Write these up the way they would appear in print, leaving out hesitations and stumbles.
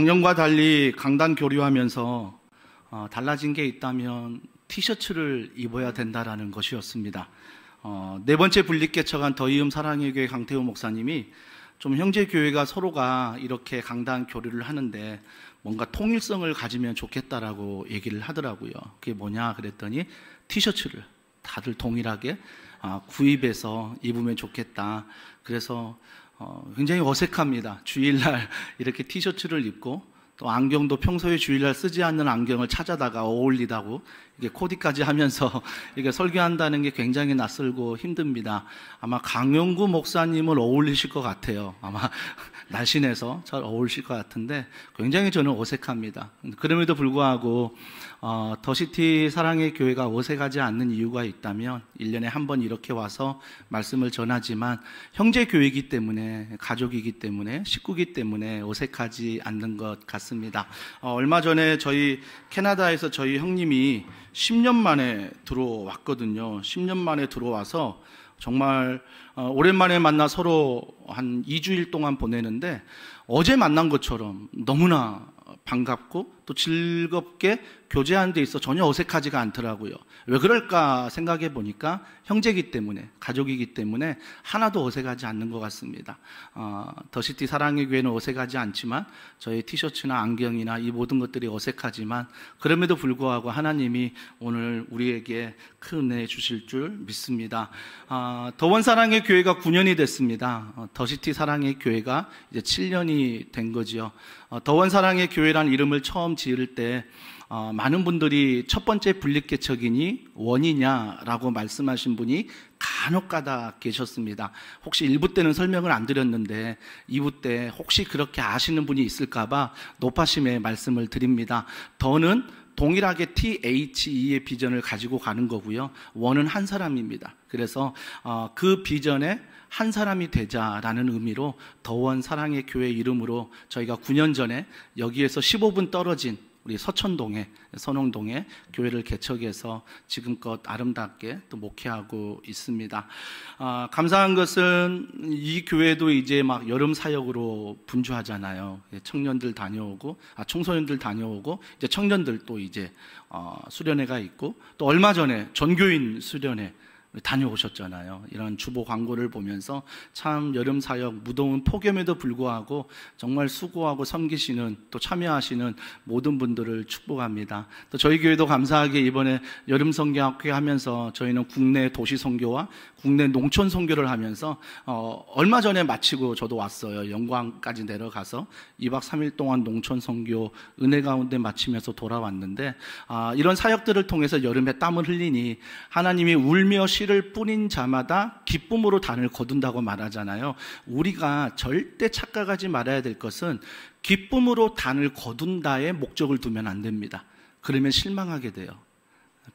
작년과 달리 강단 교류하면서 달라진 게 있다면 티셔츠를 입어야 된다라는 것이었습니다. 네 번째 분립개척한 더이음 사랑의 교회 강태우 목사님이 좀 형제 교회가 서로가 이렇게 강단 교류를 하는데 뭔가 통일성을 가지면 좋겠다라고 얘기를 하더라고요. 그게 뭐냐 그랬더니 티셔츠를 다들 동일하게 구입해서 입으면 좋겠다. 그래서 굉장히 어색합니다. 주일날 이렇게 티셔츠를 입고 또 안경도 평소에 주일날 쓰지 않는 안경을 찾아다가 어울리다고 이게 코디까지 하면서 이게 설교한다는 게 굉장히 낯설고 힘듭니다. 아마 강영구 목사님을 어울리실 것 같아요. 아마 날씬해서 잘 어울리실 것 같은데 굉장히 저는 어색합니다. 그럼에도 불구하고 더시티 사랑의 교회가 어색하지 않는 이유가 있다면 1년에 한 번 이렇게 와서 말씀을 전하지만 형제 교회이기 때문에 가족이기 때문에 식구이기 때문에 어색하지 않는 것 같습니다. 얼마 전에 저희 캐나다에서 저희 형님이 10년 만에 들어왔거든요. 10년 만에 들어와서 정말 오랜만에 만나 서로 한 2주일 동안 보내는데 어제 만난 것처럼 너무나 반갑고 또 즐겁게 교제하는 데 있어 전혀 어색하지가 않더라고요. 왜 그럴까 생각해 보니까 형제이기 때문에 가족이기 때문에 하나도 어색하지 않는 것 같습니다. 더시티 사랑의 교회는 어색하지 않지만 저희 티셔츠나 안경이나 이 모든 것들이 어색하지만 그럼에도 불구하고 하나님이 오늘 우리에게 큰 은혜 주실 줄 믿습니다. 더원 사랑의 교회가 9년이 됐습니다. 더시티 사랑의 교회가 이제 7년이 된 거지요. 더원 사랑의 교회란 이름을 처음 지을 때 많은 분들이 첫 번째 분립개척이니 원이냐라고 말씀하신 분이 간혹가다 계셨습니다. 혹시 1부 때는 설명을 안 드렸는데 2부 때 혹시 그렇게 아시는 분이 있을까봐 높아심에 말씀을 드립니다. 더는 동일하게 THE의 비전을 가지고 가는 거고요. 원은 한 사람입니다. 그래서 그 비전에 한 사람이 되자라는 의미로 더원 사랑의 교회 이름으로 저희가 9년 전에 여기에서 15분 떨어진 우리 서천동에 선홍동에 교회를 개척해서 지금껏 아름답게 또 목회하고 있습니다. 감사한 것은 이 교회도 이제 막 여름 사역으로 분주하잖아요. 청년들 다녀오고 청소년들 다녀오고 이제 청년들 또 이제 수련회가 있고 또 얼마 전에 전교인 수련회 다녀오셨잖아요. 이런 주보 광고를 보면서 참 여름 사역 무더운 폭염에도 불구하고 정말 수고하고 섬기시는 또 참여하시는 모든 분들을 축복합니다. 또 저희 교회도 감사하게 이번에 여름 선교학회 하면서 저희는 국내 도시 선교와 국내 농촌 선교를 하면서 얼마 전에 마치고 저도 왔어요. 영광까지 내려가서 2박 3일 동안 농촌 선교 은혜 가운데 마치면서 돌아왔는데 이런 사역들을 통해서 여름에 땀을 흘리니 하나님이 울며 씨를 뿌린 자마다 기쁨으로 단을 거둔다고 말하잖아요. 우리가 절대 착각하지 말아야 될 것은 기쁨으로 단을 거둔다에 목적을 두면 안 됩니다. 그러면 실망하게 돼요.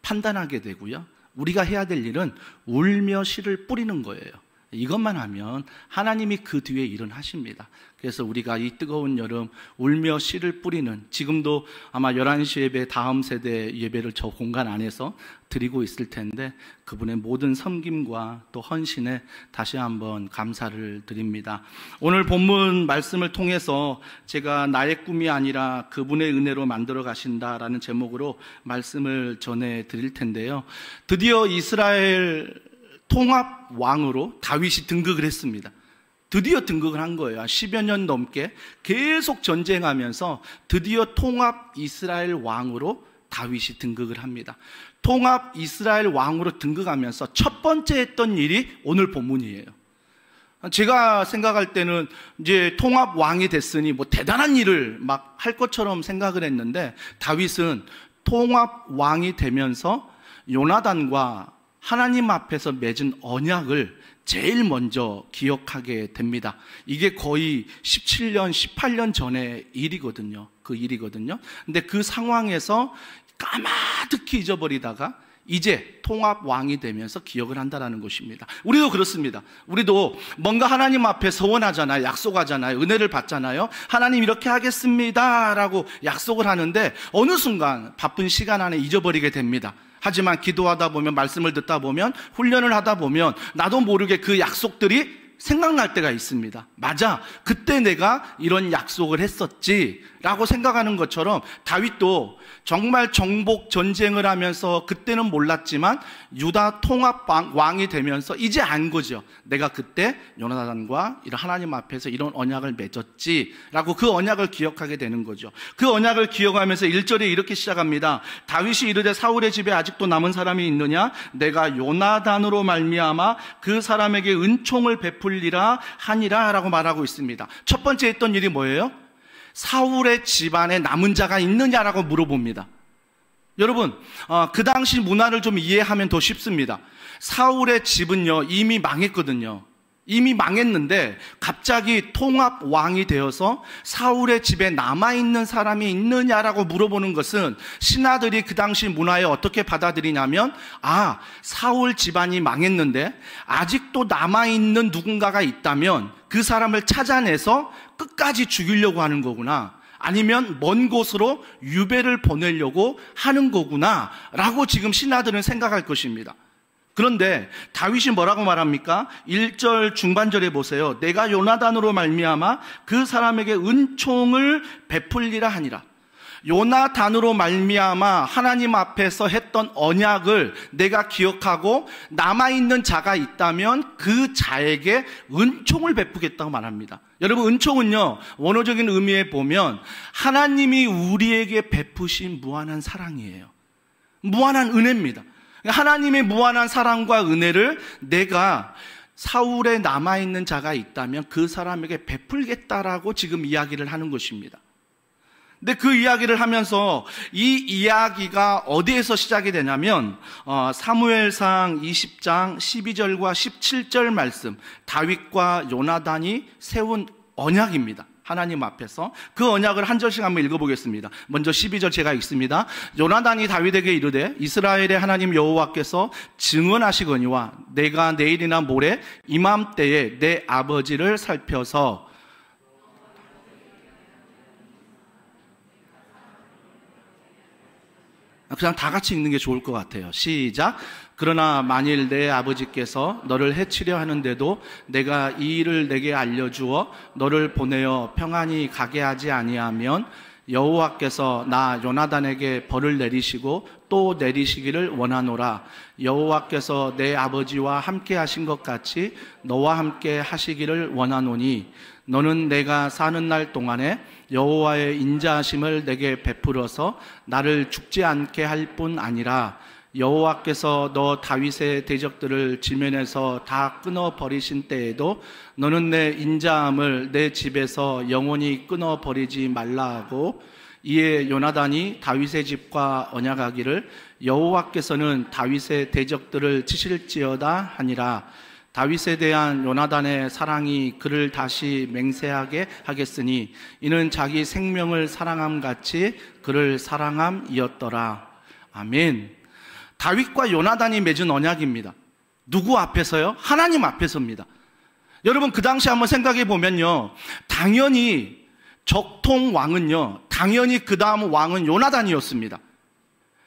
판단하게 되고요. 우리가 해야 될 일은 울며 씨를 뿌리는 거예요. 이것만 하면 하나님이 그 뒤에 일은 하십니다. 그래서 우리가 이 뜨거운 여름 울며 씨를 뿌리는 지금도 아마 11시 예배 다음 세대 예배를 저 공간 안에서 드리고 있을 텐데 그분의 모든 섬김과 또 헌신에 다시 한번 감사를 드립니다. 오늘 본문 말씀을 통해서 제가 나의 꿈이 아니라 그분의 은혜로 만들어 가신다라는 제목으로 말씀을 전해 드릴 텐데요. 드디어 이스라엘 통합 왕으로 다윗이 등극을 했습니다. 드디어 등극을 한 거예요. 10여 년 넘게 계속 전쟁하면서 드디어 통합 이스라엘 왕으로 다윗이 등극을 합니다. 통합 이스라엘 왕으로 등극하면서 첫 번째 했던 일이 오늘 본문이에요. 제가 생각할 때는 이제 통합 왕이 됐으니 뭐 대단한 일을 막 할 것처럼 생각을 했는데 다윗은 통합 왕이 되면서 요나단과 하나님 앞에서 맺은 언약을 제일 먼저 기억하게 됩니다. 이게 거의 17년, 18년 전의 일이거든요. 그 일이거든요. 근데 그 상황에서 까마득히 잊어버리다가 이제 통합왕이 되면서 기억을 한다는 것입니다. 우리도 그렇습니다. 우리도 뭔가 하나님 앞에 서원하잖아요. 약속하잖아요. 은혜를 받잖아요. 하나님 이렇게 하겠습니다 라고 약속을 하는데 어느 순간 바쁜 시간 안에 잊어버리게 됩니다. 하지만 기도하다 보면 말씀을 듣다 보면 훈련을 하다 보면 나도 모르게 그 약속들이 생각날 때가 있습니다. 맞아, 그때 내가 이런 약속을 했었지 라고 생각하는 것처럼 다윗도 정말 정복 전쟁을 하면서 그때는 몰랐지만 유다 통합 왕이 되면서 이제 안 거죠. 내가 그때 요나단과 이런 하나님 앞에서 이런 언약을 맺었지 라고 그 언약을 기억하게 되는 거죠. 그 언약을 기억하면서 1절에 이렇게 시작합니다. 다윗이 이르되 사울의 집에 아직도 남은 사람이 있느냐? 내가 요나단으로 말미암아 그 사람에게 은총을 베풀리라 하니라 라고 말하고 있습니다. 첫 번째 했던 일이 뭐예요? 사울의 집안에 남은 자가 있느냐라고 물어봅니다. 여러분, 그 당시 문화를 좀 이해하면 더 쉽습니다. 사울의 집은요, 이미 망했거든요. 이미 망했는데 갑자기 통합 왕이 되어서 사울의 집에 남아있는 사람이 있느냐라고 물어보는 것은 신하들이 그 당시 문화에 어떻게 받아들이냐면, 아, 사울 집안이 망했는데 아직도 남아있는 누군가가 있다면 그 사람을 찾아내서 끝까지 죽이려고 하는 거구나, 아니면 먼 곳으로 유배를 보내려고 하는 거구나 라고 지금 신하들은 생각할 것입니다. 그런데 다윗이 뭐라고 말합니까? 1절 중반절에 보세요. 내가 요나단으로 말미암아 그 사람에게 은총을 베풀리라 하니라. 요나단으로 말미암아 하나님 앞에서 했던 언약을 내가 기억하고 남아있는 자가 있다면 그 자에게 은총을 베푸겠다고 말합니다. 여러분, 은총은요, 원어적인 의미에 보면 하나님이 우리에게 베푸신 무한한 사랑이에요. 무한한 은혜입니다. 하나님의 무한한 사랑과 은혜를 내가 사울에 남아있는 자가 있다면 그 사람에게 베풀겠다라고 지금 이야기를 하는 것입니다. 근데 그 이야기를 하면서 이 이야기가 어디에서 시작이 되냐면 사무엘상 20장 12절과 17절 말씀, 다윗과 요나단이 세운 언약입니다. 하나님 앞에서 그 언약을 한 절씩 한번 읽어보겠습니다. 먼저 12절 제가 읽습니다. 요나단이 다윗에게 이르되 이스라엘의 하나님 여호와께서 증언하시거니와 내가 내일이나 모레 이맘때에 내 아버지를 살펴서 그냥 다 같이 읽는 게 좋을 것 같아요. 시작. 그러나 만일 내 아버지께서 너를 해치려 하는데도 내가 이 일을 내게 알려주어 너를 보내어 평안히 가게 하지 아니하면 여호와께서 나 요나단에게 벌을 내리시고 또 내리시기를 원하노라. 여호와께서 내 아버지와 함께 하신 것 같이 너와 함께 하시기를 원하노니 너는 내가 사는 날 동안에 여호와의 인자하심을 내게 베풀어서 나를 죽지 않게 할 뿐 아니라 여호와께서 너 다윗의 대적들을 지면에서 다 끊어버리신 때에도 너는 내 인자함을 내 집에서 영원히 끊어버리지 말라 하고, 이에 요나단이 다윗의 집과 언약하기를 여호와께서는 다윗의 대적들을 치실지어다 하니라. 다윗에 대한 요나단의 사랑이 그를 다시 맹세하게 하겠으니 이는 자기 생명을 사랑함 같이 그를 사랑함이었더라. 아멘. 다윗과 요나단이 맺은 언약입니다. 누구 앞에서요? 하나님 앞에서입니다. 여러분, 그 당시 한번 생각해 보면요, 당연히 적통 왕은요, 당연히 그 다음 왕은 요나단이었습니다.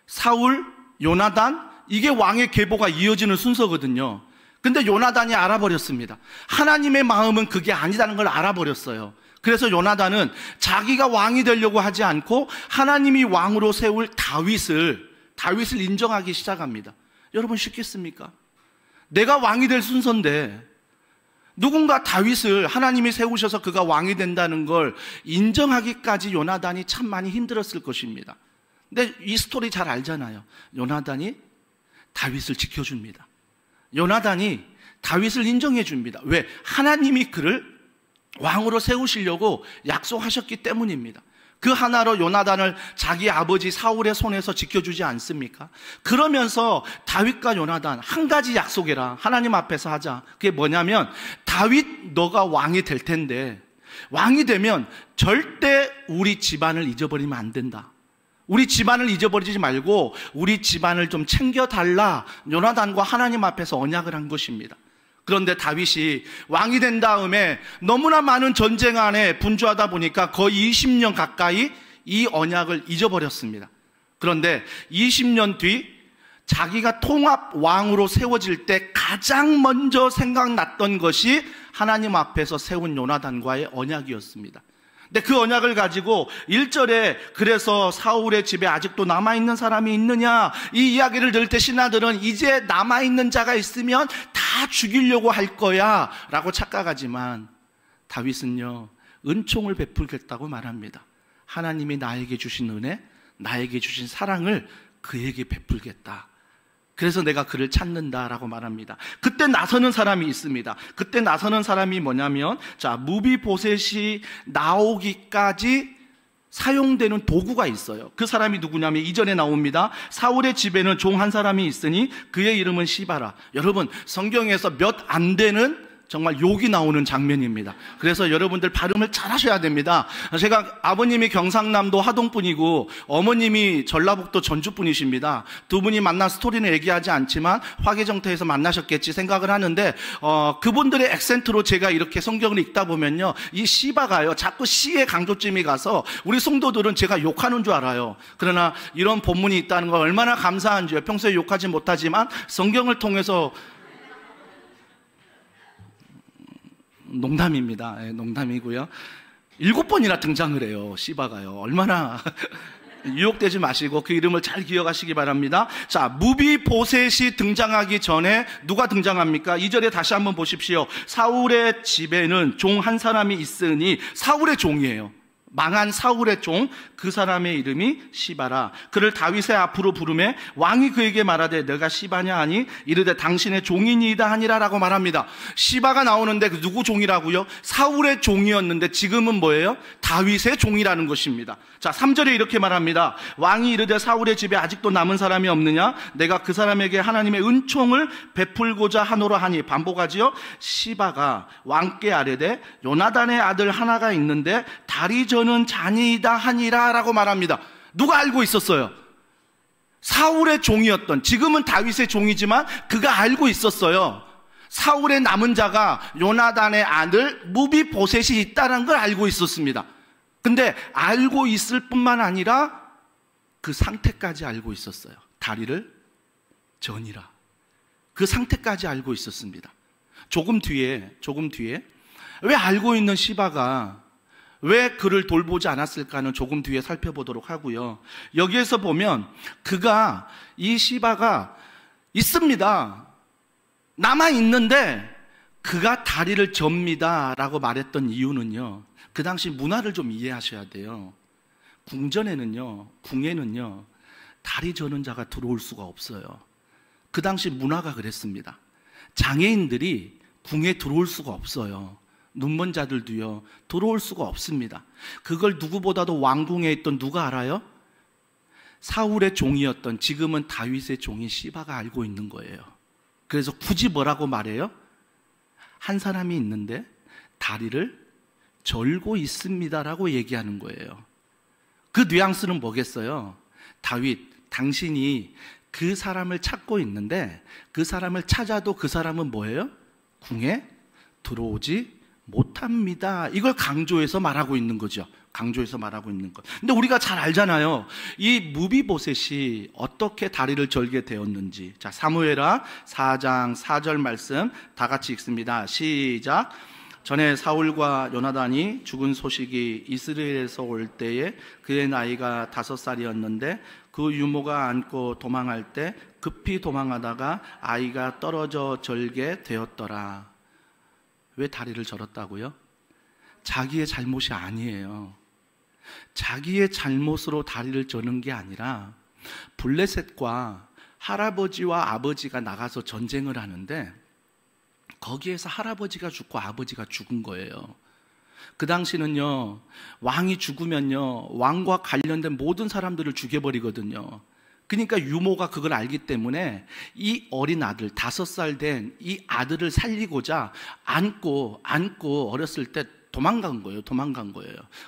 사울, 요나단, 이게 왕의 계보가 이어지는 순서거든요. 근데 요나단이 알아버렸습니다. 하나님의 마음은 그게 아니다는 걸 알아버렸어요. 그래서 요나단은 자기가 왕이 되려고 하지 않고 하나님이 왕으로 세울 다윗을 인정하기 시작합니다. 여러분, 쉽겠습니까? 내가 왕이 될 순서인데 누군가 다윗을 하나님이 세우셔서 그가 왕이 된다는 걸 인정하기까지 요나단이 참 많이 힘들었을 것입니다. 근데 이 스토리 잘 알잖아요. 요나단이 다윗을 지켜줍니다. 요나단이 다윗을 인정해 줍니다. 왜? 하나님이 그를 왕으로 세우시려고 약속하셨기 때문입니다. 그 하나로 요나단을 자기 아버지 사울의 손에서 지켜주지 않습니까? 그러면서 다윗과 요나단 한 가지 약속해라. 하나님 앞에서 하자. 그게 뭐냐면, 다윗 너가 왕이 될 텐데 왕이 되면 절대 우리 집안을 잊어버리면 안 된다. 우리 집안을 잊어버리지 말고 우리 집안을 좀 챙겨달라. 요나단과 하나님 앞에서 언약을 한 것입니다. 그런데 다윗이 왕이 된 다음에 너무나 많은 전쟁 안에 분주하다 보니까 거의 20년 가까이 이 언약을 잊어버렸습니다. 그런데 20년 뒤 자기가 통합 왕으로 세워질 때 가장 먼저 생각났던 것이 하나님 앞에서 세운 요나단과의 언약이었습니다. 근데 그 언약을 가지고 1절에 그래서 사울의 집에 아직도 남아있는 사람이 있느냐, 이 이야기를 들을 때 신하들은 이제 남아있는 자가 있으면 다 죽이려고 할 거야 라고 착각하지만, 다윗은요 은총을 베풀겠다고 말합니다. 하나님이 나에게 주신 은혜, 나에게 주신 사랑을 그에게 베풀겠다. 그래서 내가 그를 찾는다라고 말합니다. 그때 나서는 사람이 있습니다. 그때 나서는 사람이 뭐냐면, 자, 무비보셋이 나오기까지 사용되는 도구가 있어요. 그 사람이 누구냐면 2절에 나옵니다. 사울의 집에는 종 한 사람이 있으니 그의 이름은 시바라. 여러분, 성경에서 몇 안 되는 정말 욕이 나오는 장면입니다. 그래서 여러분들 발음을 잘 하셔야 됩니다. 제가 아버님이 경상남도 하동분이고 어머님이 전라북도 전주분이십니다. 두 분이 만난 스토리는 얘기하지 않지만 화개정터에서 만나셨겠지 생각을 하는데, 그분들의 액센트로 제가 이렇게 성경을 읽다 보면요, 이 시바가요 자꾸 시의 강조점이 가서 우리 성도들은 제가 욕하는 줄 알아요. 그러나 이런 본문이 있다는 걸 얼마나 감사한지요. 평소에 욕하지 못하지만 성경을 통해서, 농담입니다. 네, 농담이고요. 7번이나 등장을 해요. 시바가요. 얼마나 유혹되지 마시고 그 이름을 잘 기억하시기 바랍니다. 자, 무비보셋이 등장하기 전에 누가 등장합니까? 2절에 다시 한번 보십시오. 사울의 집에는 종 한 사람이 있으니, 사울의 종이에요. 망한 사울의 종, 그 사람의 이름이 시바라. 그를 다윗의 앞으로 부르매 왕이 그에게 말하되 너가 시바냐 하니 이르되 당신의 종이니이다 하니라 라고 말합니다. 시바가 나오는데 그 누구 종이라고요? 사울의 종이었는데 지금은 뭐예요? 다윗의 종이라는 것입니다. 자, 3절에 이렇게 말합니다. 왕이 이르되 사울의 집에 아직도 남은 사람이 없느냐? 내가 그 사람에게 하나님의 은총을 베풀고자 하노라 하니, 반복하지요. 시바가 왕께 아뢰되 요나단의 아들 하나가 있는데 다리 저는 자니이다 하니라 라고 말합니다. 누가 알고 있었어요? 사울의 종이었던, 지금은 다윗의 종이지만 그가 알고 있었어요. 사울의 남은 자가 요나단의 아들 무비보셋이 있다는 걸 알고 있었습니다. 근데 알고 있을 뿐만 아니라 그 상태까지 알고 있었어요. 다리를 저니라. 그 상태까지 알고 있었습니다. 조금 뒤에 왜 알고 있는 시바가 왜 그를 돌보지 않았을까는 조금 뒤에 살펴보도록 하고요. 여기에서 보면 이 시바가 있습니다. 남아있는데 그가 다리를 접니다 라고 말했던 이유는요, 그 당시 문화를 좀 이해하셔야 돼요. 궁에는요 다리 저는 자가 들어올 수가 없어요. 그 당시 문화가 그랬습니다. 장애인들이 궁에 들어올 수가 없어요. 눈먼 자들도요 들어올 수가 없습니다. 그걸 누구보다도 왕궁에 있던 누가 알아요? 사울의 종이었던, 지금은 다윗의 종인 시바가 알고 있는 거예요. 그래서 굳이 뭐라고 말해요? 한 사람이 있는데 다리를 절고 있습니다라고 얘기하는 거예요. 그 뉘앙스는 뭐겠어요? 다윗, 당신이 그 사람을 찾고 있는데 그 사람을 찾아도 그 사람은 뭐예요? 궁에 들어오지 못합니다. 이걸 강조해서 말하고 있는 거죠. 강조해서 말하고 있는 것. 근데 우리가 잘 알잖아요. 이 무비보셋이 어떻게 다리를 절게 되었는지. 자, 사무엘하 4장 4절 말씀 다 같이 읽습니다. 시작. 전에 사울과 요나단이 죽은 소식이 이스라엘에서 올 때에 그의 나이가 5살이었는데 그 유모가 안고 도망할 때 급히 도망하다가 아이가 떨어져 절게 되었더라. 왜 다리를 절었다고요? 자기의 잘못이 아니에요. 자기의 잘못으로 다리를 저는 게 아니라 블레셋과 할아버지와 아버지가 나가서 전쟁을 하는데 거기에서 할아버지가 죽고 아버지가 죽은 거예요. 그 당시는요, 왕이 죽으면요 왕과 관련된 모든 사람들을 죽여버리거든요. 그러니까 유모가 그걸 알기 때문에 이 어린 아들, 5살 된 이 아들을 살리고자 안고 어렸을 때 도망간 거예요.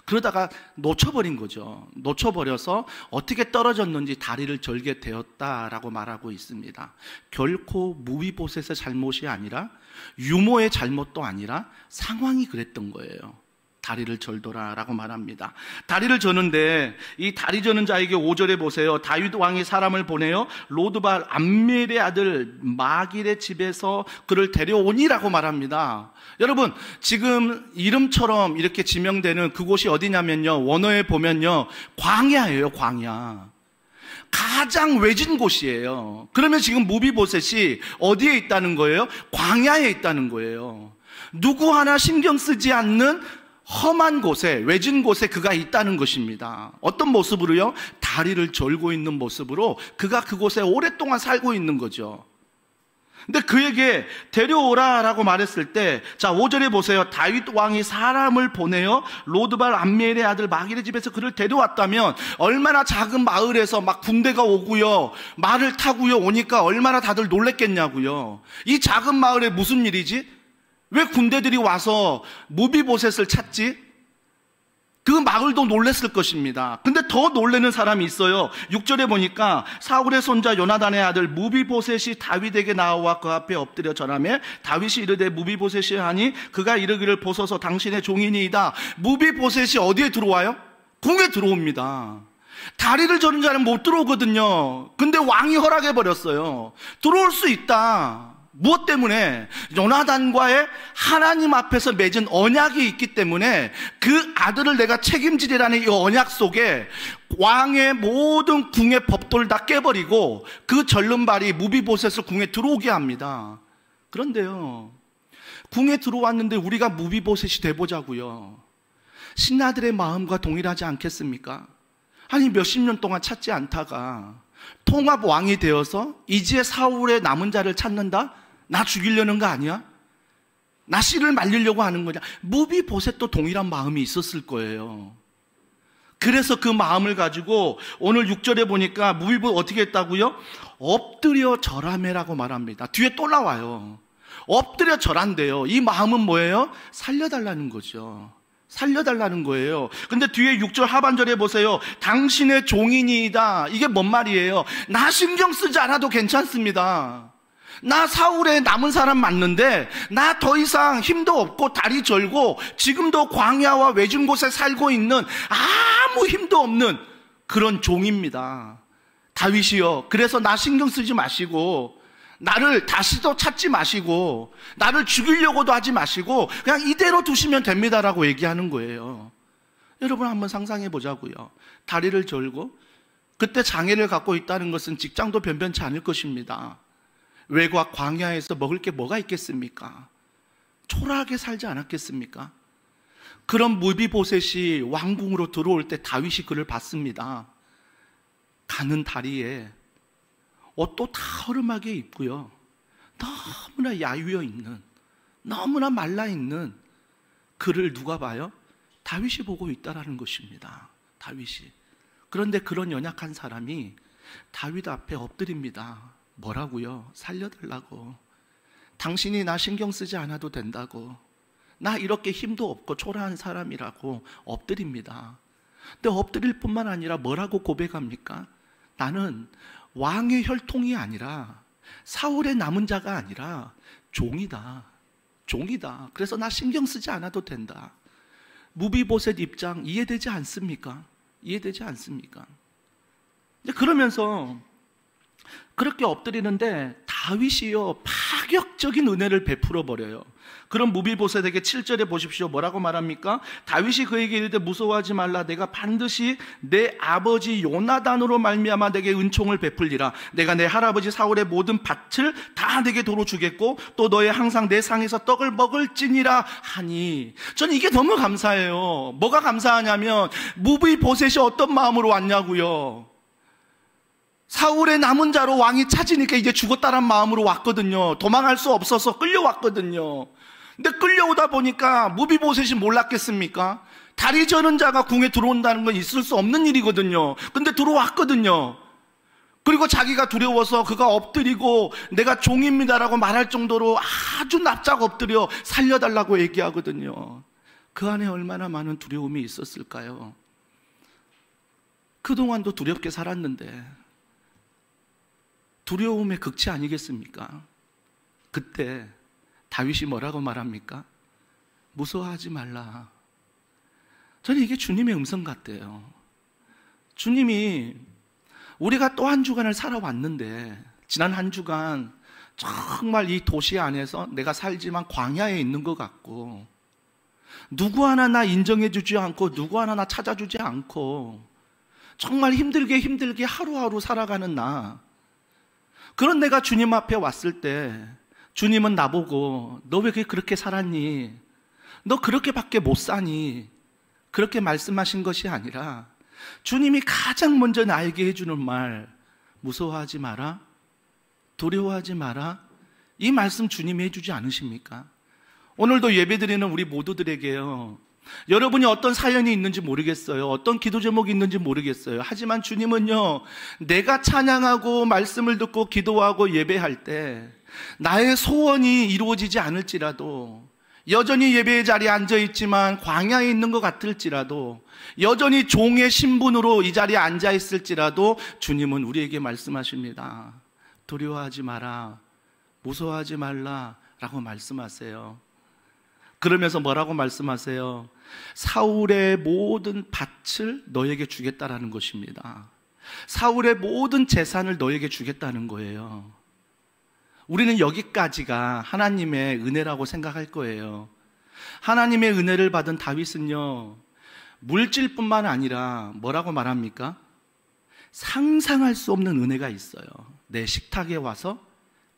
그러다가 놓쳐버린 거죠. 놓쳐버려서 어떻게 떨어졌는지 다리를 절게 되었다라고 말하고 있습니다. 결코 무비보셋의 잘못이 아니라 유모의 잘못도 아니라 상황이 그랬던 거예요. 다리를 절도라 라고 말합니다. 다리를 저는데 이 다리 저는 자에게 5절에 보세요. 다윗 왕이 사람을 보내어 로드발 암멜의 아들 마길의 집에서 그를 데려오니라고 말합니다. 여러분, 지금 이름처럼 이렇게 지명되는 그곳이 어디냐면요, 원어에 보면요, 광야예요. 광야. 가장 외진 곳이에요. 그러면 지금 무비보셋이 어디에 있다는 거예요? 광야에 있다는 거예요. 누구 하나 신경 쓰지 않는 험한 곳에, 외진 곳에 그가 있다는 것입니다. 어떤 모습으로요? 다리를 절고 있는 모습으로 그가 그곳에 오랫동안 살고 있는 거죠. 근데 그에게 데려오라 라고 말했을 때, 자 5절에 보세요. 다윗 왕이 사람을 보내어 로드발 암멜의 아들 마길의 집에서 그를 데려왔다면 얼마나 작은 마을에서 막 군대가 오고요, 말을 타고요 오니까 얼마나 다들 놀랬겠냐고요. 이 작은 마을에 무슨 일이지? 왜 군대들이 와서 무비보셋을 찾지? 그 마을도 놀랬을 것입니다. 근데 더 놀라는 사람이 있어요. 6절에 보니까 사울의 손자 요나단의 아들 무비보셋이 다윗에게 나와 그 앞에 엎드려 절하며 다윗이 이르되 무비보셋이 하니 그가 이르기를 보소서 당신의 종이니이다. 무비보셋이 어디에 들어와요? 궁에 들어옵니다. 다리를 저는 자는 못 들어오거든요. 근데 왕이 허락해버렸어요. 들어올 수 있다. 무엇 때문에? 요나단과의 하나님 앞에서 맺은 언약이 있기 때문에 그 아들을 내가 책임지리라는 이 언약 속에 왕의 모든 궁의 법도를 다 깨버리고 그 절름발이 무비보셋을 궁에 들어오게 합니다. 그런데요, 궁에 들어왔는데 우리가 무비보셋이 돼보자고요. 신하들의 마음과 동일하지 않겠습니까? 아니 몇십 년 동안 찾지 않다가 통합 왕이 되어서 이제 사울의 남은 자를 찾는다? 나 죽이려는 거 아니야? 나 씨를 말리려고 하는 거냐? 무비보셋도 동일한 마음이 있었을 거예요. 그래서 그 마음을 가지고 오늘 6절에 보니까 무비보셋 어떻게 했다고요? 엎드려 절하매라고 말합니다. 뒤에 또 나와요. 엎드려 절한대요. 이 마음은 뭐예요? 살려달라는 거죠. 살려달라는 거예요. 근데 뒤에 6절 하반절에 보세요. 당신의 종이니이다. 이게 뭔 말이에요? 나 신경 쓰지 않아도 괜찮습니다. 나 사울의 남은 사람 맞는데 나 더 이상 힘도 없고 다리 절고 지금도 광야와 외진 곳에 살고 있는 아무 힘도 없는 그런 종입니다. 다윗이요, 그래서 나 신경 쓰지 마시고 나를 다시도 찾지 마시고 나를 죽이려고도 하지 마시고 그냥 이대로 두시면 됩니다라고 얘기하는 거예요. 여러분 한번 상상해 보자고요. 다리를 절고 그때 장애를 갖고 있다는 것은 직장도 변변치 않을 것입니다. 외곽 광야에서 먹을 게 뭐가 있겠습니까? 초라하게 살지 않았겠습니까? 그런 무비보셋이 왕궁으로 들어올 때 다윗이 그를 봤습니다. 가는 다리에 옷도 다 허름하게 입고요, 너무나 야위어 있는, 너무나 말라있는 그를 누가 봐요? 다윗이 보고 있다라는 것입니다. 다윗이. 그런데 그런 연약한 사람이 다윗 앞에 엎드립니다. 뭐라고요? 살려달라고. 당신이 나 신경 쓰지 않아도 된다고. 나 이렇게 힘도 없고 초라한 사람이라고 엎드립니다. 근데 엎드릴 뿐만 아니라 뭐라고 고백합니까? 나는 왕의 혈통이 아니라 사울의 남은 자가 아니라 종이다. 종이다. 그래서 나 신경 쓰지 않아도 된다. 무비보셋 입장 이해되지 않습니까? 이해되지 않습니까? 그러면서 그렇게 엎드리는데 다윗이요, 파격적인 은혜를 베풀어 버려요. 그럼 무비보셋에게 7절에 보십시오. 뭐라고 말합니까? 다윗이 그에게 이르되 무서워하지 말라. 내가 반드시 내 아버지 요나단으로 말미암아 내게 은총을 베풀리라. 내가 내 할아버지 사울의 모든 밭을 다 내게 도로 주겠고 또 너의 항상 내 상에서 떡을 먹을지니라 하니. 저는 이게 너무 감사해요. 뭐가 감사하냐면 무비보셋이 어떤 마음으로 왔냐고요. 사울의 남은 자로 왕이 찾으니까 이제 죽었다란 마음으로 왔거든요. 도망할 수 없어서 끌려왔거든요. 근데 끌려오다 보니까 무비보셋이 몰랐겠습니까? 다리 저는 자가 궁에 들어온다는 건 있을 수 없는 일이거든요. 근데 들어왔거든요. 그리고 자기가 두려워서 그가 엎드리고 내가 종입니다라고 말할 정도로 아주 납작 엎드려 살려달라고 얘기하거든요. 그 안에 얼마나 많은 두려움이 있었을까요? 그동안도 두렵게 살았는데 두려움의 극치 아니겠습니까? 그때 다윗이 뭐라고 말합니까? 무서워하지 말라. 저는 이게 주님의 음성 같대요. 주님이 우리가 또 한 주간을 살아왔는데, 지난 한 주간 정말 이 도시 안에서 내가 살지만 광야에 있는 것 같고, 누구 하나 나 인정해주지 않고 누구 하나 나 찾아주지 않고 정말 힘들게 하루하루 살아가는 나, 그런 내가 주님 앞에 왔을 때 주님은 나보고 너 왜 그렇게 살았니? 너 그렇게밖에 못 사니? 그렇게 말씀하신 것이 아니라 주님이 가장 먼저 나에게 해주는 말, 무서워하지 마라, 두려워하지 마라, 이 말씀 주님이 해주지 않으십니까? 오늘도 예배드리는 우리 모두들에게요, 여러분이 어떤 사연이 있는지 모르겠어요. 어떤 기도 제목이 있는지 모르겠어요. 하지만 주님은요, 내가 찬양하고 말씀을 듣고 기도하고 예배할 때 나의 소원이 이루어지지 않을지라도, 여전히 예배의 자리에 앉아있지만 광야에 있는 것 같을지라도, 여전히 종의 신분으로 이 자리에 앉아있을지라도 주님은 우리에게 말씀하십니다. 두려워하지 마라, 무서워하지 말라 라고 말씀하세요. 그러면서 뭐라고 말씀하세요? 사울의 모든 밭을 너에게 주겠다라는 것입니다. 사울의 모든 재산을 너에게 주겠다는 거예요. 우리는 여기까지가 하나님의 은혜라고 생각할 거예요. 하나님의 은혜를 받은 다윗은요, 물질뿐만 아니라 뭐라고 말합니까? 상상할 수 없는 은혜가 있어요. 내 식탁에 와서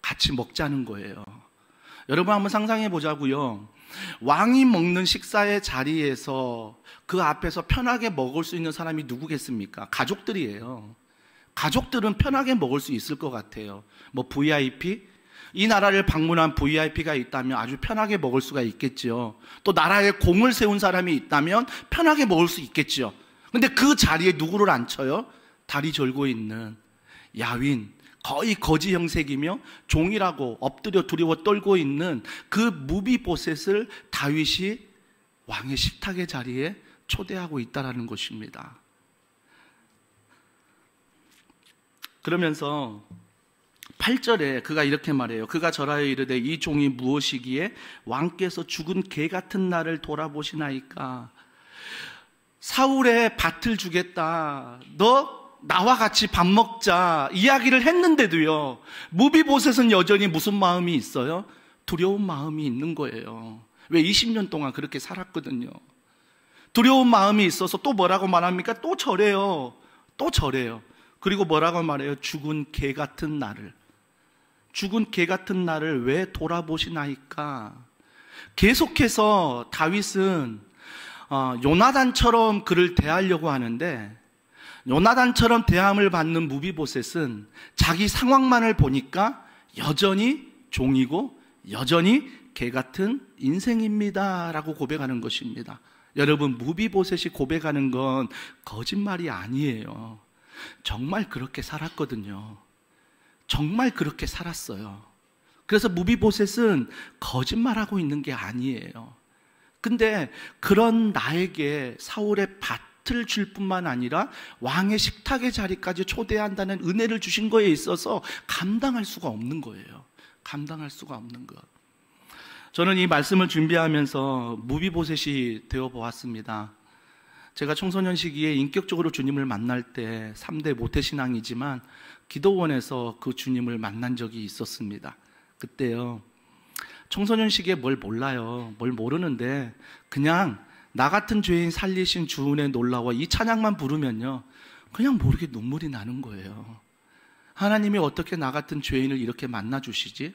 같이 먹자는 거예요. 여러분 한번 상상해 보자고요. 왕이 먹는 식사의 자리에서 그 앞에서 편하게 먹을 수 있는 사람이 누구겠습니까? 가족들이에요. 가족들은 편하게 먹을 수 있을 것 같아요. 뭐 VIP? 이 나라를 방문한 VIP가 있다면 아주 편하게 먹을 수가 있겠죠. 또 나라에 공을 세운 사람이 있다면 편하게 먹을 수 있겠죠. 근데 그 자리에 누구를 앉혀요? 다리 절고 있는 야윈, 거의 거지 형색이며 종이라고 엎드려 두려워 떨고 있는 그 무비보셋을 다윗이 왕의 식탁의 자리에 초대하고 있다는 것입니다. 그러면서 8절에 그가 이렇게 말해요. 그가 절하여 이르되 이 종이 무엇이기에 왕께서 죽은 개 같은 나를 돌아보시나이까. 사울의 밭을 주겠다, 너 나와 같이 밥 먹자 이야기를 했는데도요, 무비보셋은 여전히 무슨 마음이 있어요? 두려운 마음이 있는 거예요. 왜? 20년 동안 그렇게 살았거든요. 두려운 마음이 있어서 또 뭐라고 말합니까? 또 절해요. 또 절해요. 그리고 뭐라고 말해요? 죽은 개 같은 나를. 죽은 개 같은 나를 왜 돌아보시나이까. 계속해서 다윗은 요나단처럼 그를 대하려고 하는데, 요나단처럼 대함을 받는 무비보셋은 자기 상황만을 보니까 여전히 종이고 여전히 개 같은 인생입니다 라고 고백하는 것입니다. 여러분, 무비보셋이 고백하는 건 거짓말이 아니에요. 정말 그렇게 살았거든요. 정말 그렇게 살았어요. 그래서 무비보셋은 거짓말하고 있는 게 아니에요. 근데 그런 나에게 사울의 밭을 줄 뿐만 아니라 왕의 식탁의 자리까지 초대한다는 은혜를 주신 거에 있어서 감당할 수가 없는 거예요. 감당할 수가 없는 것. 저는 이 말씀을 준비하면서 무비보셋이 되어보았습니다. 제가 청소년 시기에 인격적으로 주님을 만날 때 3대 모태신앙이지만 기도원에서 그 주님을 만난 적이 있었습니다. 그때요, 청소년 시기에 뭘 몰라요. 뭘 모르는데 그냥 나 같은 죄인 살리신 주 은혜 놀라워 이 찬양만 부르면요, 그냥 모르게 눈물이 나는 거예요. 하나님이 어떻게 나 같은 죄인을 이렇게 만나 주시지?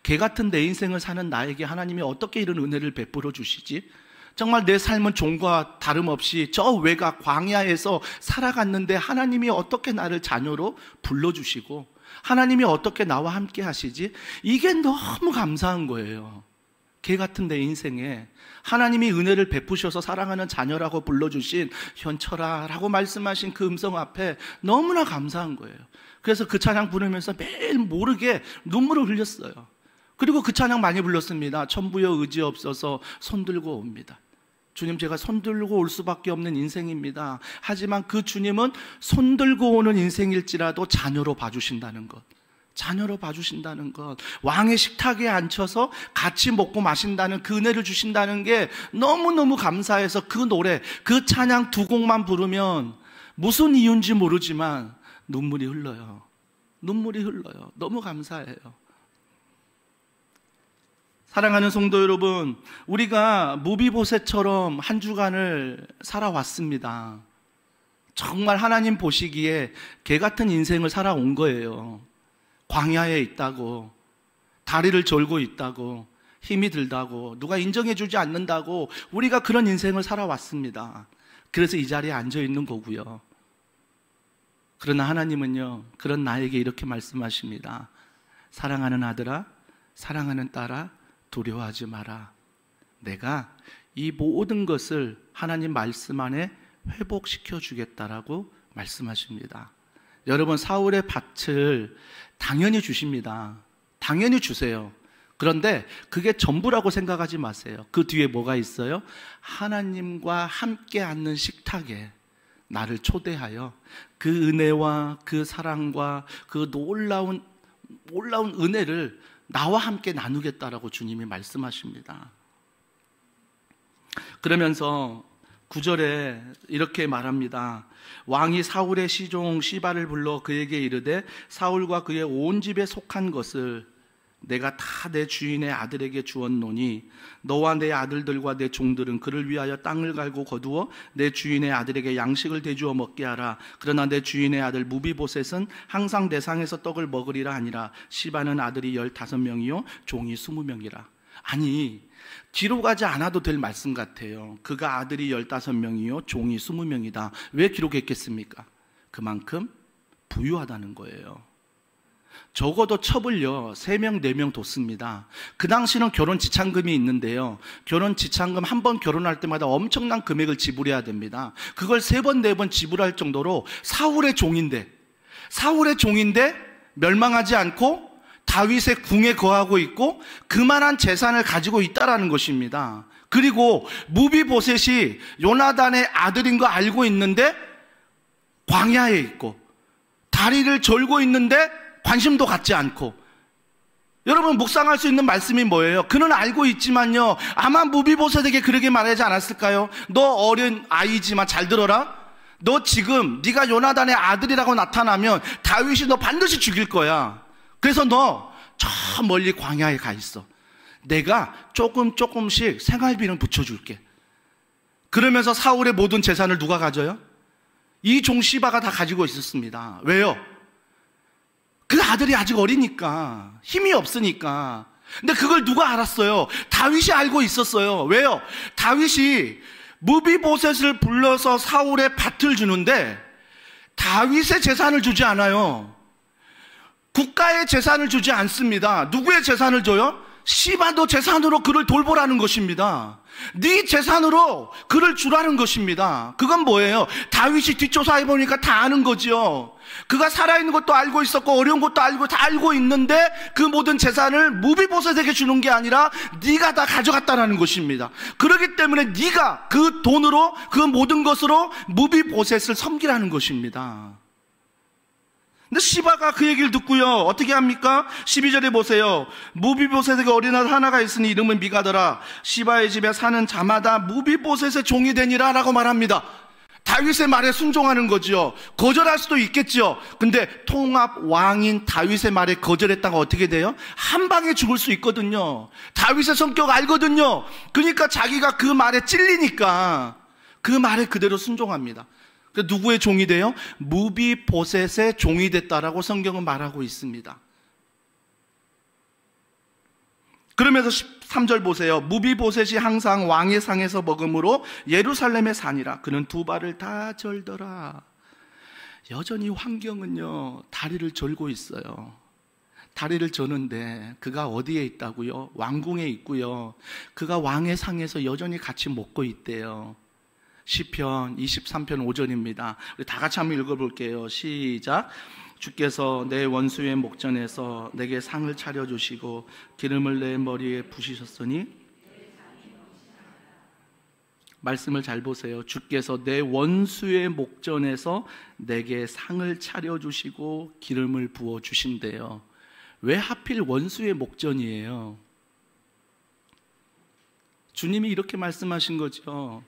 개 같은 내 인생을 사는 나에게 하나님이 어떻게 이런 은혜를 베풀어 주시지? 정말 내 삶은 종과 다름없이 저 외곽 광야에서 살아갔는데 하나님이 어떻게 나를 자녀로 불러주시고 하나님이 어떻게 나와 함께 하시지? 이게 너무 감사한 거예요. 개 같은 내 인생에 하나님이 은혜를 베푸셔서 사랑하는 자녀라고 불러주신 현철아라고 말씀하신 그 음성 앞에 너무나 감사한 거예요. 그래서 그 찬양 부르면서 매일 모르게 눈물을 흘렸어요. 그리고 그 찬양 많이 불렀습니다. 천부여 의지 없어서 손들고 옵니다. 주님, 제가 손들고 올 수밖에 없는 인생입니다. 하지만 그 주님은 손들고 오는 인생일지라도 자녀로 봐주신다는 것, 자녀로 봐주신다는 것, 왕의 식탁에 앉혀서 같이 먹고 마신다는 그 은혜를 주신다는 게 너무너무 감사해서 그 노래, 그 찬양 두 곡만 부르면 무슨 이유인지 모르지만 눈물이 흘러요. 눈물이 흘러요. 너무 감사해요. 사랑하는 성도 여러분, 우리가 무비보셋처럼 한 주간을 살아왔습니다. 정말 하나님 보시기에 개 같은 인생을 살아온 거예요. 광야에 있다고, 다리를 절고 있다고, 힘이 들다고, 누가 인정해 주지 않는다고 우리가 그런 인생을 살아왔습니다. 그래서 이 자리에 앉아 있는 거고요. 그러나 하나님은요, 그런 나에게 이렇게 말씀하십니다. 사랑하는 아들아, 사랑하는 딸아, 두려워하지 마라. 내가 이 모든 것을 하나님 말씀 안에 회복시켜 주겠다라고 말씀하십니다. 여러분, 사울의 밭을 당연히 주십니다. 당연히 주세요. 그런데 그게 전부라고 생각하지 마세요. 그 뒤에 뭐가 있어요? 하나님과 함께 앉는 식탁에 나를 초대하여 그 은혜와 그 사랑과 그 놀라운 은혜를 나와 함께 나누겠다라고 주님이 말씀하십니다. 그러면서 9절에 이렇게 말합니다. 왕이 사울의 시종 시바를 불러 그에게 이르되 사울과 그의 온 집에 속한 것을 내가 다 내 주인의 아들에게 주었노니 너와 내 아들들과 내 종들은 그를 위하여 땅을 갈고 거두어 내 주인의 아들에게 양식을 대주어 먹게 하라. 그러나 내 주인의 아들 무비보셋은 항상 내 상에서 떡을 먹으리라 하니라. 시바는 아들이 15명이요 종이 20명이라. 아니, 기록하지 않아도 될 말씀 같아요. 그가 아들이 15명이요 종이 20명이다. 왜 기록했겠습니까? 그만큼 부유하다는 거예요. 적어도 첩을요 3명 4명 뒀습니다. 그 당시는 결혼 지참금이 있는데요, 결혼 지참금 한 번 결혼할 때마다 엄청난 금액을 지불해야 됩니다. 그걸 3번 4번 지불할 정도로 사울의 종인데 멸망하지 않고 다윗의 궁에 거하고 있고 그만한 재산을 가지고 있다라는 것입니다. 그리고 무비보셋이 요나단의 아들인 거 알고 있는데 광야에 있고 다리를 절고 있는데 관심도 갖지 않고. 여러분, 묵상할 수 있는 말씀이 뭐예요? 그는 알고 있지만요, 아마 무비보셋에게 그러게 말하지 않았을까요? 너 어린 아이지만 잘 들어라. 너 지금 네가 요나단의 아들이라고 나타나면 다윗이 너 반드시 죽일 거야. 그래서 너 저 멀리 광야에 가 있어. 내가 조금씩 생활비는 붙여줄게. 그러면서 사울의 모든 재산을 누가 가져요? 이 종 시바가 다 가지고 있었습니다. 왜요? 그 아들이 아직 어리니까, 힘이 없으니까. 근데 그걸 누가 알았어요? 다윗이 알고 있었어요. 왜요? 다윗이 무비보셋을 불러서 사울의 밭을 주는데 다윗의 재산을 주지 않아요. 국가의 재산을 주지 않습니다. 누구의 재산을 줘요? 시바도 재산으로 그를 돌보라는 것입니다. 네 재산으로 그를 주라는 것입니다. 그건 뭐예요? 다윗이 뒷조사해 보니까 다 아는 거죠. 그가 살아있는 것도 알고 있었고 어려운 것도 알고 다 알고 있는데 그 모든 재산을 무비보셋에게 주는 게 아니라 네가 다 가져갔다라는 것입니다. 그렇기 때문에 네가 그 돈으로 그 모든 것으로 무비보셋을 섬기라는 것입니다. 근데 시바가 그 얘기를 듣고요, 어떻게 합니까? 12절에 보세요. 무비보셋에게 어린 아들 하나가 있으니 이름은 미가더라. 시바의 집에 사는 자마다 무비보셋의 종이 되니라 라고 말합니다. 다윗의 말에 순종하는 거죠. 거절할 수도 있겠죠. 근데 통합 왕인 다윗의 말에 거절했다가 어떻게 돼요? 한 방에 죽을 수 있거든요. 다윗의 성격 알거든요. 그러니까 자기가 그 말에 찔리니까 그 말에 그대로 순종합니다. 누구의 종이 돼요? 무비보셋의 종이 됐다라고 성경은 말하고 있습니다. 그러면서 13절 보세요. 무비보셋이 항상 왕의 상에서 먹음으로 예루살렘에 사니라. 그는 두 발을 다 절더라. 여전히 환경은요, 다리를 절고 있어요. 다리를 저는데 그가 어디에 있다고요? 왕궁에 있고요. 그가 왕의 상에서 여전히 같이 먹고 있대요. 시편 23편 5절입니다. 우리 다 같이 한번 읽어볼게요. 시작. 주께서 내 원수의 목전에서 내게 상을 차려주시고 기름을 내 머리에 부으셨으니. 말씀을 잘 보세요. 주께서 내 원수의 목전에서 내게 상을 차려주시고 기름을 부어주신대요. 왜 하필 원수의 목전이에요? 주님이 이렇게 말씀하신 거죠.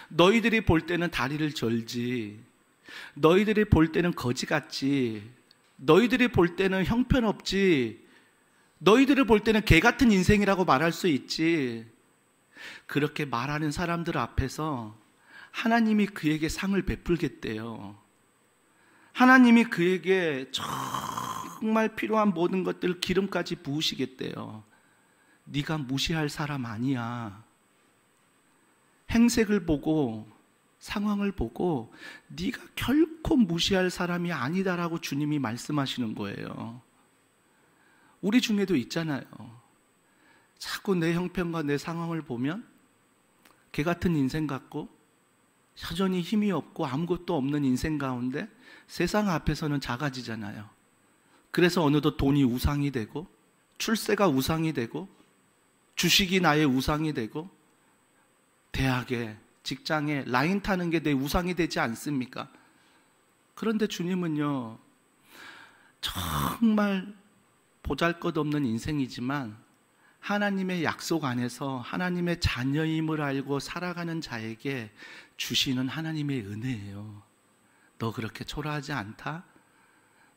너희들이 볼 때는 다리를 절지, 너희들이 볼 때는 거지 같지, 너희들이 볼 때는 형편없지, 너희들이 볼 때는 개 같은 인생이라고 말할 수 있지. 그렇게 말하는 사람들 앞에서 하나님이 그에게 상을 베풀겠대요. 하나님이 그에게 정말 필요한 모든 것들 기름까지 부으시겠대요. 네가 무시할 사람 아니야. 행색을 보고 상황을 보고 네가 결코 무시할 사람이 아니다라고 주님이 말씀하시는 거예요. 우리 중에도 있잖아요. 자꾸 내 형편과 내 상황을 보면 개 같은 인생 같고 여전히 힘이 없고 아무것도 없는 인생 가운데 세상 앞에서는 작아지잖아요. 그래서 어느덧 돈이 우상이 되고 출세가 우상이 되고 주식이 나의 우상이 되고 대학에 직장에 라인 타는 게 내 우상이 되지 않습니까? 그런데 주님은요, 정말 보잘것없는 인생이지만 하나님의 약속 안에서 하나님의 자녀임을 알고 살아가는 자에게 주시는 하나님의 은혜예요. 너 그렇게 초라하지 않다?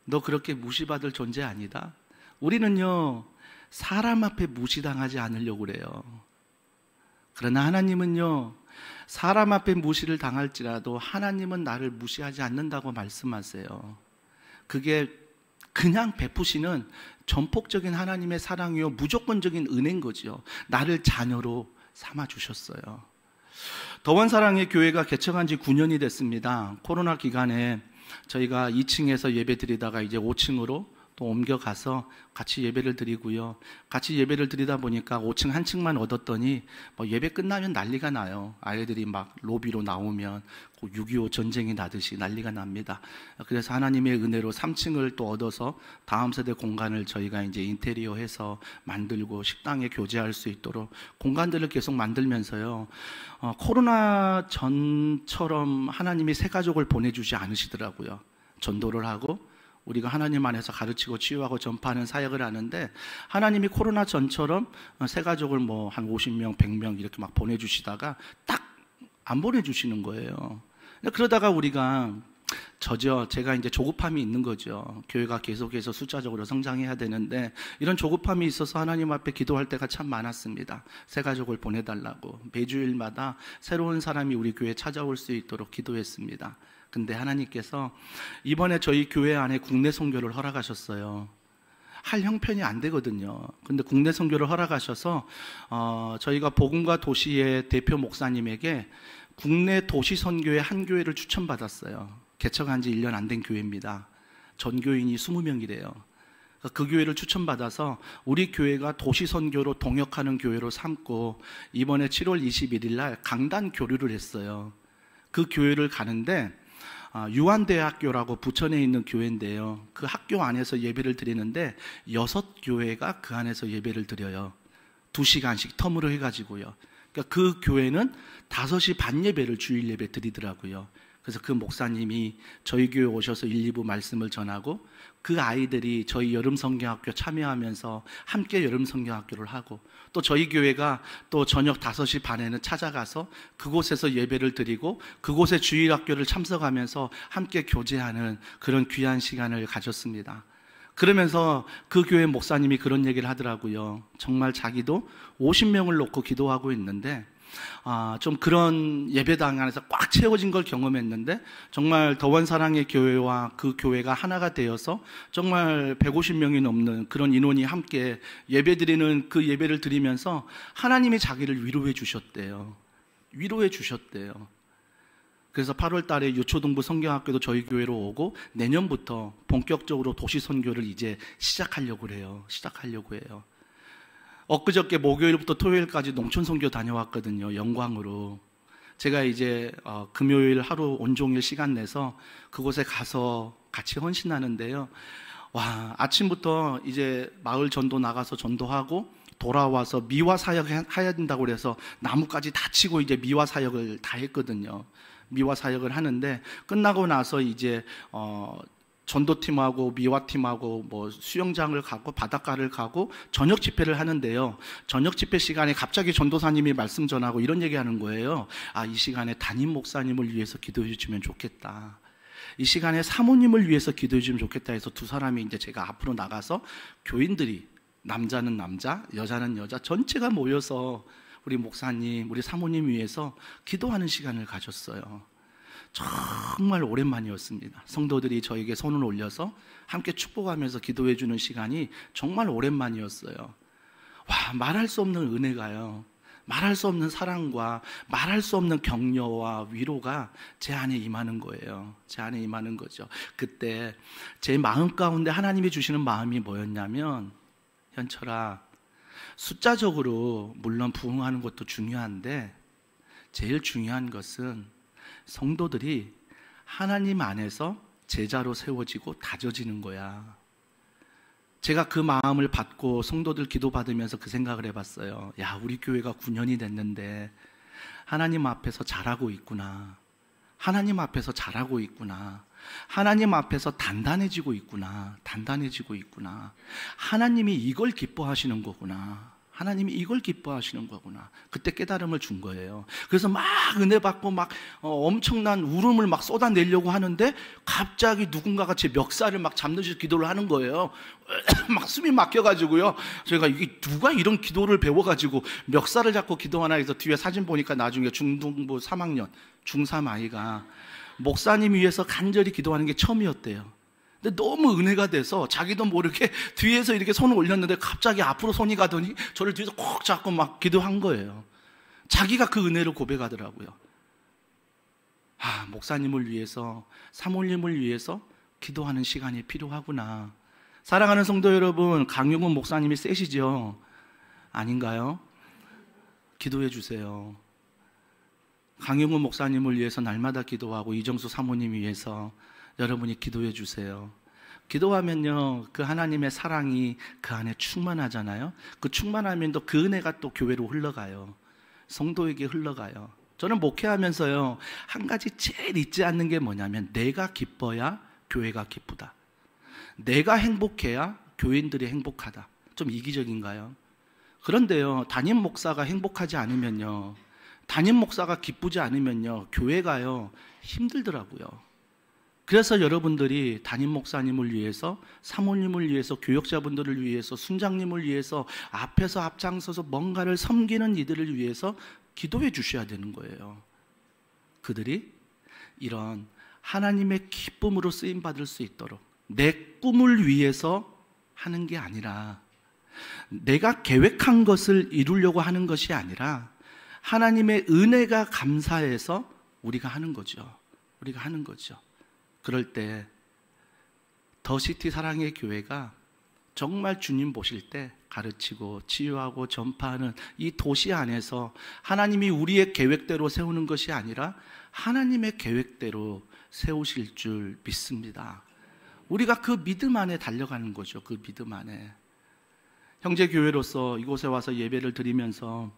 너 그렇게 무시받을 존재 아니다? 우리는요, 사람 앞에 무시당하지 않으려고 그래요. 그러나 하나님은요, 사람 앞에 무시를 당할지라도 하나님은 나를 무시하지 않는다고 말씀하세요. 그게 그냥 베푸시는 전폭적인 하나님의 사랑이요, 무조건적인 은혜인 거죠. 나를 자녀로 삼아주셨어요. 더원 사랑의 교회가 개척한 지 9년이 됐습니다. 코로나 기간에 저희가 2층에서 예배 드리다가 이제 5층으로 또 옮겨가서 같이 예배를 드리고요. 같이 예배를 드리다 보니까 5층 한 층만 얻었더니 예배 끝나면 난리가 나요. 아이들이 막 로비로 나오면 6.25 전쟁이 나듯이 난리가 납니다. 그래서 하나님의 은혜로 3층을 또 얻어서 다음 세대 공간을 저희가 이제 인테리어해서 만들고 식당에 교제할 수 있도록 공간들을 계속 만들면서요. 코로나 전처럼 하나님이 새 가족을 보내주지 않으시더라고요. 전도를 하고 우리가 하나님 안에서 가르치고 치유하고 전파하는 사역을 하는데 하나님이 코로나 전처럼 새 가족을 한 50명, 100명 이렇게 막 보내주시다가 딱 안 보내주시는 거예요. 그러다가 우리가 제가 이제 조급함이 있는 거죠. 교회가 계속해서 숫자적으로 성장해야 되는데 이런 조급함이 있어서 하나님 앞에 기도할 때가 참 많았습니다. 새 가족을 보내달라고 매주일마다 새로운 사람이 우리 교회에 찾아올 수 있도록 기도했습니다. 근데 하나님께서 이번에 저희 교회 안에 국내 선교를 허락하셨어요. 할 형편이 안 되거든요. 근데 국내 선교를 허락하셔서 저희가 복음과 도시의 대표 목사님에게 국내 도시 선교의 한 교회를 추천받았어요. 개척한 지 1년 안 된 교회입니다. 전교인이 20명이래요. 그 교회를 추천받아서 우리 교회가 도시 선교로 동역하는 교회로 삼고 이번에 7월 21일 날 강단 교류를 했어요. 그 교회를 가는데 유한대학교라고 부천에 있는 교회인데요. 그 학교 안에서 예배를 드리는데 6교회가 그 안에서 예배를 드려요. 2시간씩 텀으로 해가지고요. 그러니까 그 교회는 5시 반 예배를 주일 예배 드리더라고요. 그래서 그 목사님이 저희 교회 오셔서 1, 2부 말씀을 전하고 그 아이들이 저희 여름성경학교 참여하면서 함께 여름성경학교를 하고 또 저희 교회가 또 저녁 5시 반에는 찾아가서 그곳에서 예배를 드리고 그곳의 주일학교를 참석하면서 함께 교제하는 그런 귀한 시간을 가졌습니다. 그러면서 그 교회 목사님이 그런 얘기를 하더라고요. 정말 자기도 50명을 놓고 기도하고 있는데 좀 그런 예배당 안에서 꽉 채워진 걸 경험했는데 정말 더원 사랑의 교회와 그 교회가 하나가 되어서 정말 150명이 넘는 그런 인원이 함께 예배드리는 그 예배를 드리면서 하나님이 자기를 위로해 주셨대요. 위로해 주셨대요. 그래서 8월 달에 유초동부 성경학교도 저희 교회로 오고 내년부터 본격적으로 도시 선교를 이제 시작하려고 해요. 엊그저께 목요일부터 토요일까지 농촌 선교 다녀왔거든요. 영광으로. 제가 이제 금요일 하루 온종일 시간 내서 그곳에 가서 같이 헌신하는데요. 와, 아침부터 이제 마을 전도 나가서 전도하고 돌아와서 미화 사역 해야 된다고 그래서 나무까지 다 치고 이제 미화 사역을 다 했거든요. 미화 사역을 하는데 끝나고 나서 이제 전도팀하고 미화팀하고 뭐 수영장을 가고 바닷가를 가고 저녁 집회를 하는데요. 저녁 집회 시간에 갑자기 전도사님이 말씀 전하고 이런 얘기하는 거예요. 아, 이 시간에 담임 목사님을 위해서 기도해 주시면 좋겠다. 이 시간에 사모님을 위해서 기도해 주면 좋겠다 해서 두 사람이 이제 제가 앞으로 나가서 교인들이 남자는 남자, 여자는 여자 전체가 모여서 우리 목사님, 우리 사모님 위해서 기도하는 시간을 가졌어요. 정말 오랜만이었습니다. 성도들이 저에게 손을 올려서 함께 축복하면서 기도해 주는 시간이 정말 오랜만이었어요. 와, 말할 수 없는 은혜가요, 말할 수 없는 사랑과 말할 수 없는 격려와 위로가 제 안에 임하는 거예요. 제 안에 임하는 거죠. 그때 제 마음 가운데 하나님이 주시는 마음이 뭐였냐면, 현철아, 숫자적으로 물론 부흥하는 것도 중요한데 제일 중요한 것은 성도들이 하나님 안에서 제자로 세워지고 다져지는 거야. 제가 그 마음을 받고 성도들 기도받으면서 그 생각을 해봤어요. 야, 우리 교회가 9년이 됐는데 하나님 앞에서 잘하고 있구나. 하나님 앞에서 잘하고 있구나. 하나님 앞에서 단단해지고 있구나. 단단해지고 있구나. 하나님이 이걸 기뻐하시는 거구나. 하나님이 이걸 기뻐하시는 거구나. 그때 깨달음을 준 거예요. 그래서 막 은혜 받고 막 엄청난 울음을 막 쏟아내려고 하는데 갑자기 누군가가 제 멱살을 막 잡는 기도를 하는 거예요. 막 숨이 막혀가지고요. 제가 이게 누가 이런 기도를 배워가지고 멱살을 잡고 기도하나 해서 뒤에 사진 보니까 나중에 중등부 3학년 중3 아이가 목사님 위해서 간절히 기도하는 게 처음이었대요. 근데 너무 은혜가 돼서 자기도 모르게 뒤에서 이렇게 손을 올렸는데 갑자기 앞으로 손이 가더니 저를 뒤에서 콕 잡고 막 기도한 거예요. 자기가 그 은혜를 고백하더라고요. 아, 목사님을 위해서, 사모님을 위해서 기도하는 시간이 필요하구나. 사랑하는 성도 여러분, 강용훈 목사님이 세시죠? 아닌가요? 기도해 주세요. 강용훈 목사님을 위해서 날마다 기도하고 이정수 사모님 위해서 여러분이 기도해 주세요. 기도하면요, 그 하나님의 사랑이 그 안에 충만하잖아요. 그 충만하면 또 그 은혜가 또 교회로 흘러가요. 성도에게 흘러가요. 저는 목회하면서요, 한 가지 제일 잊지 않는 게 뭐냐면, 내가 기뻐야 교회가 기쁘다. 내가 행복해야 교인들이 행복하다. 좀 이기적인가요? 그런데요, 담임 목사가 행복하지 않으면요, 담임 목사가 기쁘지 않으면요, 교회가요 힘들더라고요. 그래서 여러분들이 담임 목사님을 위해서, 사모님을 위해서, 교역자분들을 위해서, 순장님을 위해서 앞에서 앞장서서 뭔가를 섬기는 이들을 위해서 기도해 주셔야 되는 거예요. 그들이 이런 하나님의 기쁨으로 쓰임받을 수 있도록, 내 꿈을 위해서 하는 게 아니라, 내가 계획한 것을 이루려고 하는 것이 아니라 하나님의 은혜가 감사해서 우리가 하는 거죠. 우리가 하는 거죠. 그럴 때 더시티 사랑의 교회가 정말 주님 보실 때 가르치고 치유하고 전파하는 이 도시 안에서 하나님이 우리의 계획대로 세우는 것이 아니라 하나님의 계획대로 세우실 줄 믿습니다. 우리가 그 믿음 안에 달려가는 거죠. 그 믿음 안에. 형제교회로서 이곳에 와서 예배를 드리면서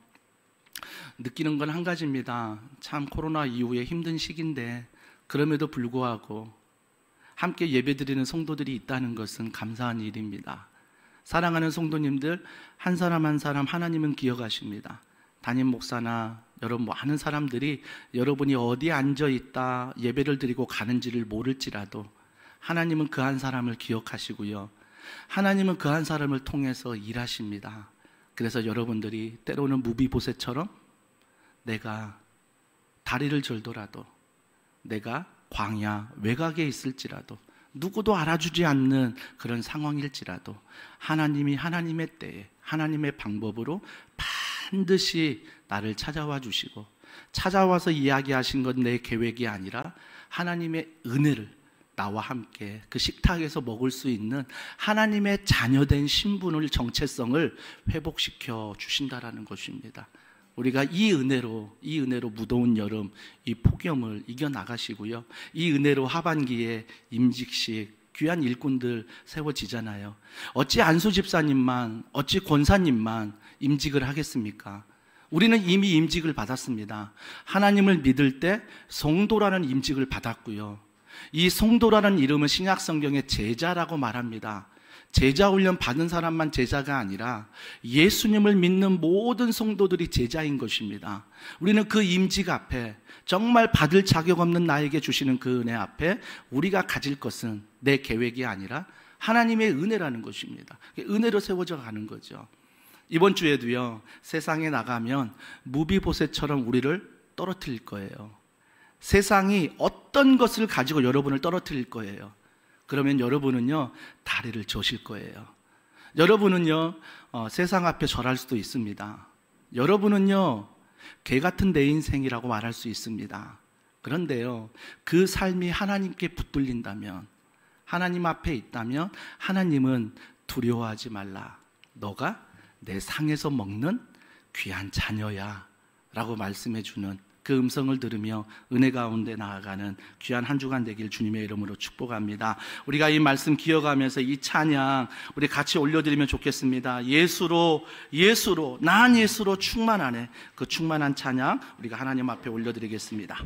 느끼는 건 한 가지입니다. 참 코로나 이후에 힘든 시기인데 그럼에도 불구하고 함께 예배드리는 성도들이 있다는 것은 감사한 일입니다. 사랑하는 성도님들, 한 사람 한 사람 하나님은 기억하십니다. 담임 목사나 여러분 많은 사람들이 여러분이 어디에 앉아있다 예배를 드리고 가는지를 모를지라도 하나님은 그 한 사람을 기억하시고요, 하나님은 그 한 사람을 통해서 일하십니다. 그래서 여러분들이 때로는 무비보셋처럼 내가 다리를 절더라도, 내가 광야 외곽에 있을지라도, 누구도 알아주지 않는 그런 상황일지라도 하나님이 하나님의 때에 하나님의 방법으로 반드시 나를 찾아와 주시고, 찾아와서 이야기하신 건 내 계획이 아니라 하나님의 은혜를 나와 함께 그 식탁에서 먹을 수 있는 하나님의 자녀된 신분을, 정체성을 회복시켜 주신다라는 것입니다. 우리가 이 은혜로 무더운 여름 이 폭염을 이겨나가시고요, 이 은혜로 하반기에 임직식 귀한 일꾼들 세워지잖아요. 어찌 안수 집사님만, 어찌 권사님만 임직을 하겠습니까? 우리는 이미 임직을 받았습니다. 하나님을 믿을 때 성도라는 임직을 받았고요, 이 성도라는 이름은 신약 성경에 제자라고 말합니다. 제자 훈련 받은 사람만 제자가 아니라 예수님을 믿는 모든 성도들이 제자인 것입니다. 우리는 그 임직 앞에, 정말 받을 자격 없는 나에게 주시는 그 은혜 앞에 우리가 가질 것은 내 계획이 아니라 하나님의 은혜라는 것입니다. 은혜로 세워져 가는 거죠. 이번 주에도요, 세상에 나가면 무비보셋처럼 우리를 떨어뜨릴 거예요. 세상이 어떤 것을 가지고 여러분을 떨어뜨릴 거예요. 그러면 여러분은요, 다리를 저실 거예요. 여러분은요, 세상 앞에 절할 수도 있습니다. 여러분은요, 개 같은 내 인생이라고 말할 수 있습니다. 그런데요, 그 삶이 하나님께 붙들린다면, 하나님 앞에 있다면 하나님은 두려워하지 말라. 너가 내 상에서 먹는 귀한 자녀야 라고 말씀해 주는 그 음성을 들으며 은혜 가운데 나아가는 귀한 한 주간 되길 주님의 이름으로 축복합니다. 우리가 이 말씀 기억하면서 이 찬양 우리 같이 올려드리면 좋겠습니다. 예수로 난 예수로 충만하네. 그 충만한 찬양 우리가 하나님 앞에 올려드리겠습니다.